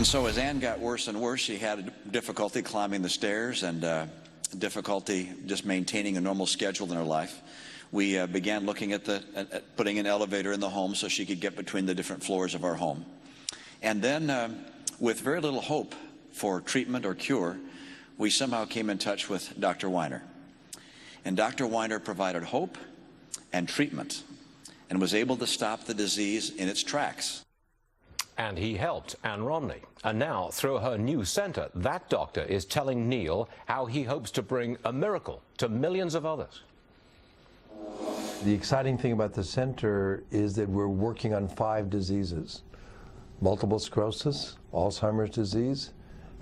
And so as Ann got worse and worse, she had difficulty climbing the stairs and difficulty just maintaining a normal schedule in her life. We began looking at putting an elevator in the home so she could get between the different floors of our home. And then with very little hope for treatment or cure, we somehow came in touch with Dr. Weiner. And Dr. Weiner provided hope and treatment and was able to stop the disease in its tracks. And he helped Ann Romney. And now, through her new center, that doctor is telling Neil how he hopes to bring a miracle to millions of others. The exciting thing about the center is that we're working on 5 diseases: multiple sclerosis, Alzheimer's disease,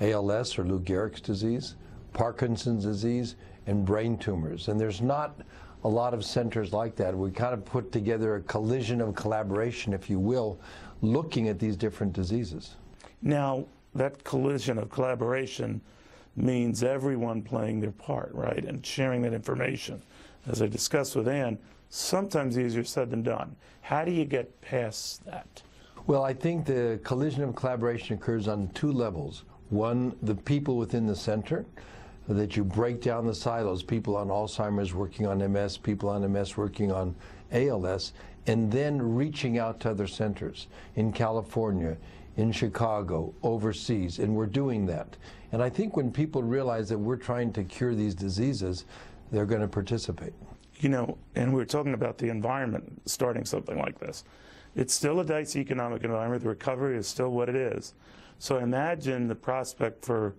ALS or Lou Gehrig's disease, Parkinson's disease, and brain tumors. And there's not a lot of centers like that. We kind of put together a collision of collaboration, if you will, looking at these different diseases. Now, that collision of collaboration means everyone playing their part, right, and sharing that information. As I discussed with Ann, sometimes easier said than done. How do you get past that? Well, I think the collision of collaboration occurs on 2 levels. One, the people within the center, that you break down the silos, people on Alzheimer's working on MS, people on MS working on ALS, and then reaching out to other centers in California, in Chicago, overseas, and we're doing that. And I think when people realize that we're trying to cure these diseases, they're going to participate. You know, and we were talking about the environment starting something like this. It's still a dicey economic environment. The recovery is still what it is. So imagine the prospect for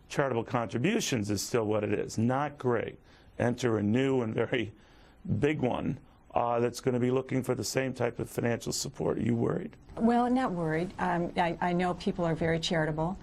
charitable contributions is still what it is. Not great. Enter a new and very big one that's going to be looking for the same type of financial support. Are you worried? Well, not worried. I know people are very charitable,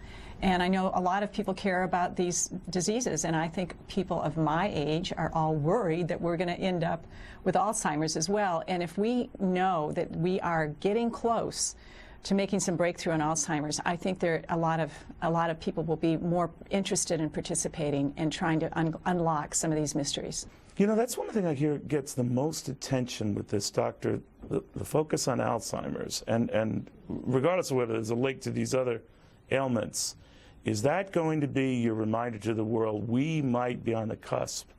and I know a lot of people care about these diseases, and I think people of my age are all worried that we're going to end up with Alzheimer's as well. And if we know that we are getting close to making some breakthrough in Alzheimer's, I think there a lot of people will be more interested in participating and trying to unlock some of these mysteries. You know, that's one thing I hear gets the most attention with this doctor, the focus on Alzheimer's, and regardless of whether there's a link to these other ailments, is that going to be your reminder to the world we might be on the cusp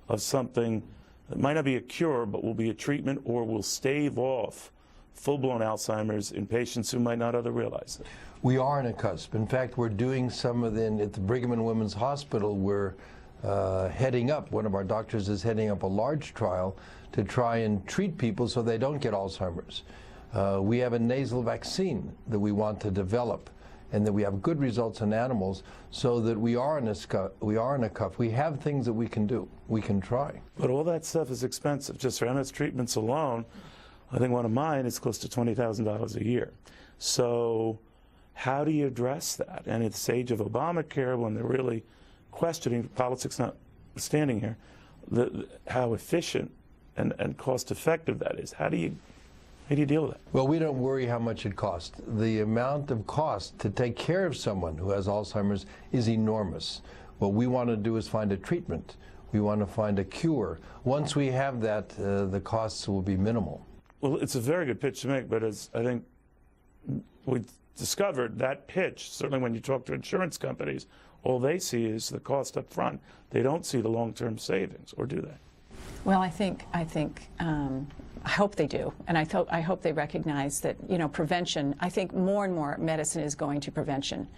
of something that might not be a cure, but will be a treatment or will stave off full-blown Alzheimer's in patients who might not otherwise realize it? We are on a cusp. In fact, we're doing some of them at the Brigham and Women's Hospital. We're heading up, one of our doctors is heading up a large trial to try and treat people so they don't get Alzheimer's. We have a nasal vaccine that we want to develop, and that we have good results in animals, so that we are in a cuff. We have things that we can do. We can try. But all that stuff is expensive. Just for MS treatments alone, I think one of mine is close to $20,000 a year. So how do you address that? And it's the age of Obamacare, when they're really questioning, politics not standing here, how efficient and cost-effective that is. How do you deal with that? Well, we don't worry how much it costs. The amount of cost to take care of someone who has Alzheimer's is enormous. What we want to do is find a treatment. We want to find a cure. Once we have that, the costs will be minimal. Well, it's a very good pitch to make, but as I think we discovered, that pitch, certainly when you talk to insurance companies, all they see is the cost up front. They don't see the long-term savings, or do they? Well, I hope they do, and I hope they recognize that, you know, prevention. I think more and more medicine is going to prevention,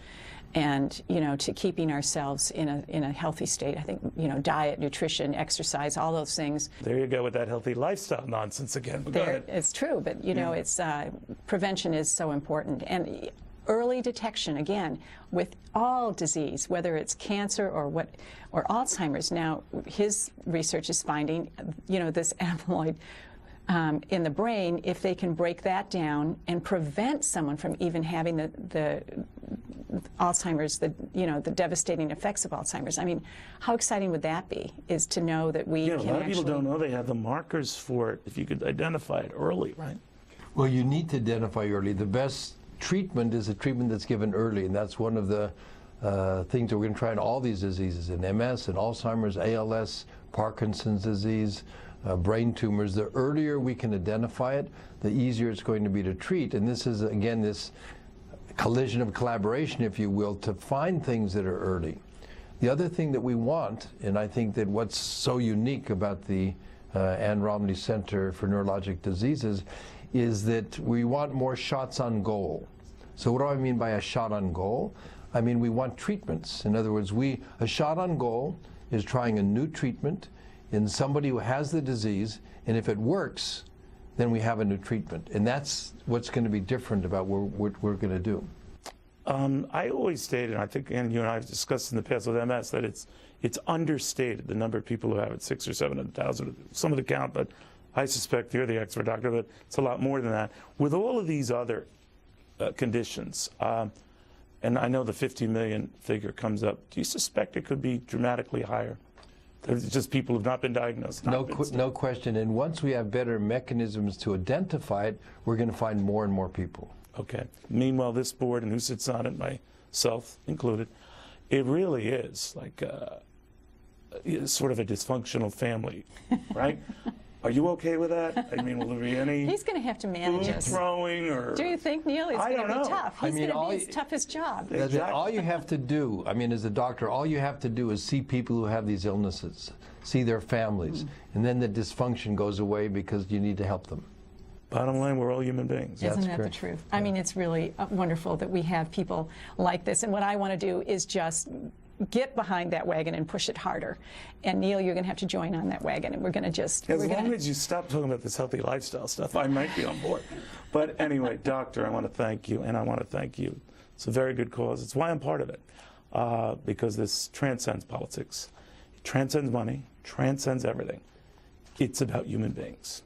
and, you know, to keeping ourselves in a healthy state. I think, you know, diet, nutrition, exercise, all those things. There you go with that healthy lifestyle nonsense again. But go ahead. It's true, but you know, it's prevention is so important, and early detection, again, with all disease, whether it's cancer or Alzheimer's. Now, his research is finding, you know, this amyloid in the brain, if they can break that down and prevent someone from even having the Alzheimer's, you know, the devastating effects of Alzheimer's. I mean, how exciting would that be, is to know that we can actually... a lot of people don't know they have the markers for it, if you could identify it early, right? Well, you need to identify early. The best treatment is a treatment that's given early, and that's one of the things that we're going to try in all these diseases, in MS, and Alzheimer's, ALS, Parkinson's disease, brain tumors. The earlier we can identify it, the easier it's going to be to treat. And this is, again, this collision of collaboration, if you will, to find things that are early. The other thing that we want, and I think that what's so unique about the Ann Romney Center for Neurologic Diseases, is that we want more shots on goal. So what do I mean by a shot on goal? I mean we want treatments. In other words, a shot on goal is trying a new treatment in somebody who has the disease, and if it works, then we have a new treatment. And that's what's going to be different about what we're going to do. I always stated, I think, and you and I have discussed in the past with MS, that it's understated, the number of people who have it, 600,000 or 700,000. Some of the count, but I suspect you're the expert, doctor, but it's a lot more than that. With all of these other conditions, and I know the 50 million figure comes up, do you suspect it could be dramatically higher? There's just people who've not been diagnosed. No question. And once we have better mechanisms to identify it, we're going to find more and more people. Okay. Meanwhile, this board, and who sits on it, myself included, it really is like sort of a dysfunctional family, right? Are you okay with that? I mean, will there be any He's going to have to manage food us. throwing or? Do you think, Neil? It's going to be tough. He's going to be his toughest job. Exactly. All you have to do, I mean, as a doctor, all you have to do is see people who have these illnesses, see their families, and then the dysfunction goes away because you need to help them. Bottom line, we're all human beings. Isn't that the truth? I mean, it's really wonderful that we have people like this. And what I want to do is just get behind that wagon and push it harder. And Neil, you're going to have to join on that wagon, and we're going to just... As long as you stop talking about this healthy lifestyle stuff, I might be on board. But anyway, doctor, I want to thank you, and I want to thank you. It's a very good cause. It's why I'm part of it, because this transcends politics. It transcends money, transcends everything. It's about human beings.